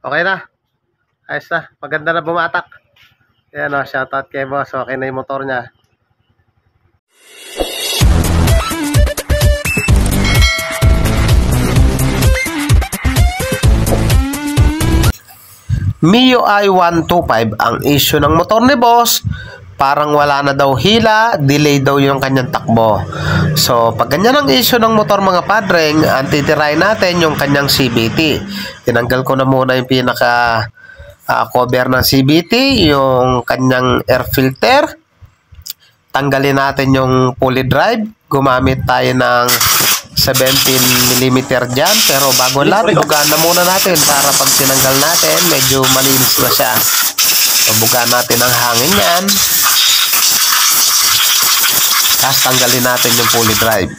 Okay na. Ayos na. Maganda na bumatak. Ayan o, shoutout kay boss. Okay na yung motor niya. Mio i125 ang issue ng motor ni boss. Parang wala na daw hila, delay daw yung kanyang takbo. So, pag ganyan ang issue ng motor mga padreng, ang titirahin natin yung kanyang CVT. Tinanggal ko na muna yung pinaka cover ng CVT, yung kanyang air filter. Tanggalin natin yung pulley drive. Gumamit tayo ng 17mm dyan. Pero bago lahat, bugaan na muna natin para pag tinanggal natin, medyo malinis na siya. So, bugaan natin ang hangin yan. Tapos tanggalin natin yung pulley drive.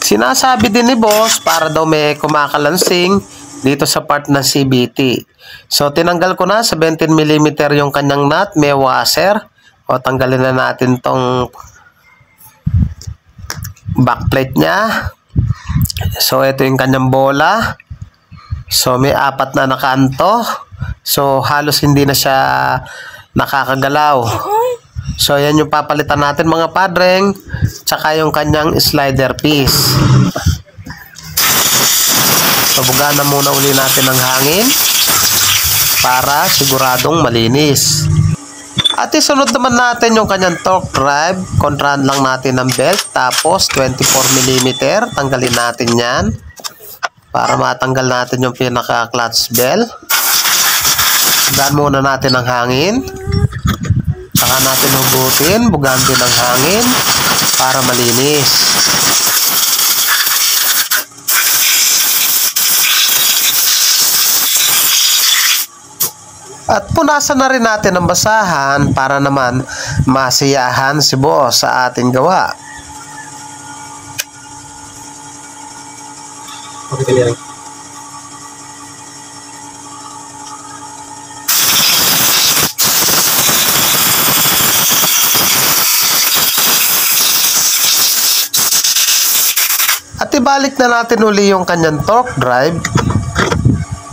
Sinasabi din ni boss para daw may kumakalansing dito sa part ng CVT. So tinanggal ko na 17mm yung kanyang nut, may washer. O tanggalin na natin tong backplate niya. So ito yung kanyang bola. So may 4 na nakanto. So halos hindi na siya nakakagalaw. So, yan yung papalitan natin mga padreng. Tsaka yung kanyang slider piece. So, bugaan na muna uli natin ng hangin para siguradong malinis. At isunod naman natin yung kanyang torque drive. Kontrahan lang natin ng belt. Tapos, 24mm. Tanggalin natin yan para matanggal natin yung pinaka-clutch bell. Bugaan muna natin ng hangin. Saka natin hugutin, bugaan din ng hangin para malinis. At punasan na rin natin ang basahan para naman masiyahan si boss sa ating gawa. Okay, at ibalik na natin uli yung kanyang torque drive.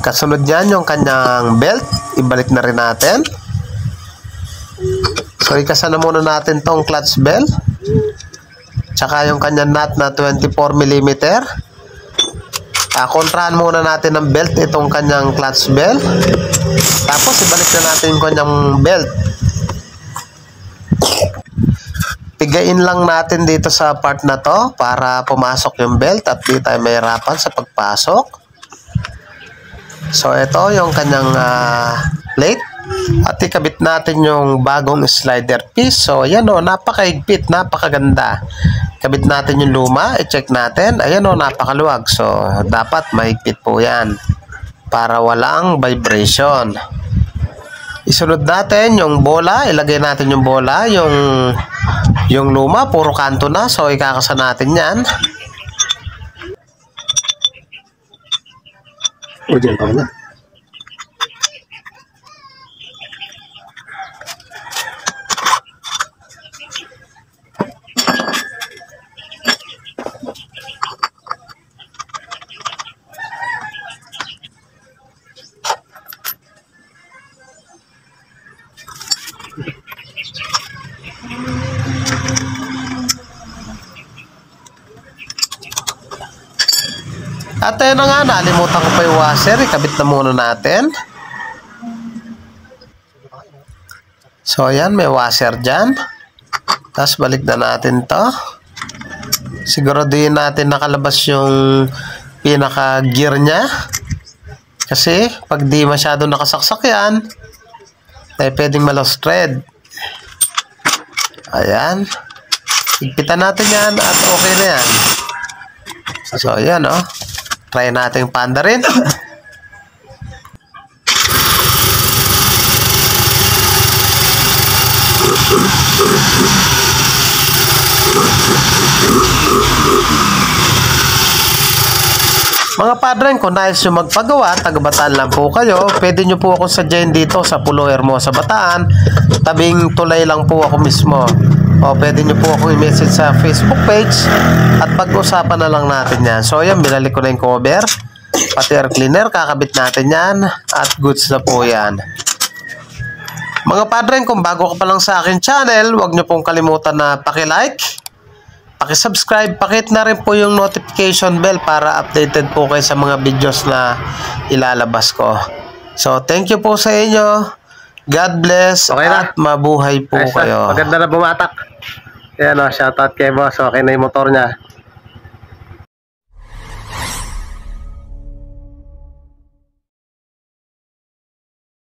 Kasunod niyan yung kanyang belt. Ibalik na rin natin. So ikasa na muna natin tong clutch bell. Tsaka yung kanyang nut na 24mm. Kontrahan muna natin ng belt itong kanyang clutch bell. Tapos ibalik na natin yung kanyang belt. Pigain lang natin dito sa part na to para pumasok yung belt at di tayo mahirapan sa pagpasok. So ito yung kanyang plate at ikabit natin yung bagong slider piece. So ayan o, napakahigpit, napakaganda. Kabit natin yung luma, i-check natin. Ayan o, napakaluwag. So dapat mahigpit po yan para walang vibration. Isunod natin yung bola, ilagay natin yung bola, yung luma, puro kanto na. So, ikakasa natin yan. O, dyan pa na. At ayun na nga, nalimutan ko pa yung washer. Ikabit na muna natin. So ayan, may washer dyan. Tapos balik na natin to. Siguraduhin natin nakalabas yung pinaka gear nya. Kasi pag di masyado nakasaksak yan, ay pwedeng ma-lost thread. Ayan. Higpitan natin yan at okay na yan. So ayan o. Try natin panda rin. Mga padreng, kung nais nyo magpagawa, taga-Bataan lang po kayo, pwede nyo po akong sadyain dito sa Pulo Hermosa, Bataan. Tabing tulay lang po ako mismo. O pwede nyo po akong i-message sa Facebook page at pag-usapan na lang natin yan. So yan, binalik ko na yung cover. pati air cleaner, kakabit natin yan at goods na po yan. Mga padreng, kung bago ka pa lang sa akin channel, huwag nyo pong kalimutan na paki-like, paki-subscribe, pakit na rin po yung notification bell para updated po kayo sa mga videos na ilalabas ko. So, thank you po sa inyo. God bless at mabuhay po kayo. Maganda na bumatak. Ayan o, shoutout kay boss. Okay na yung motor niya.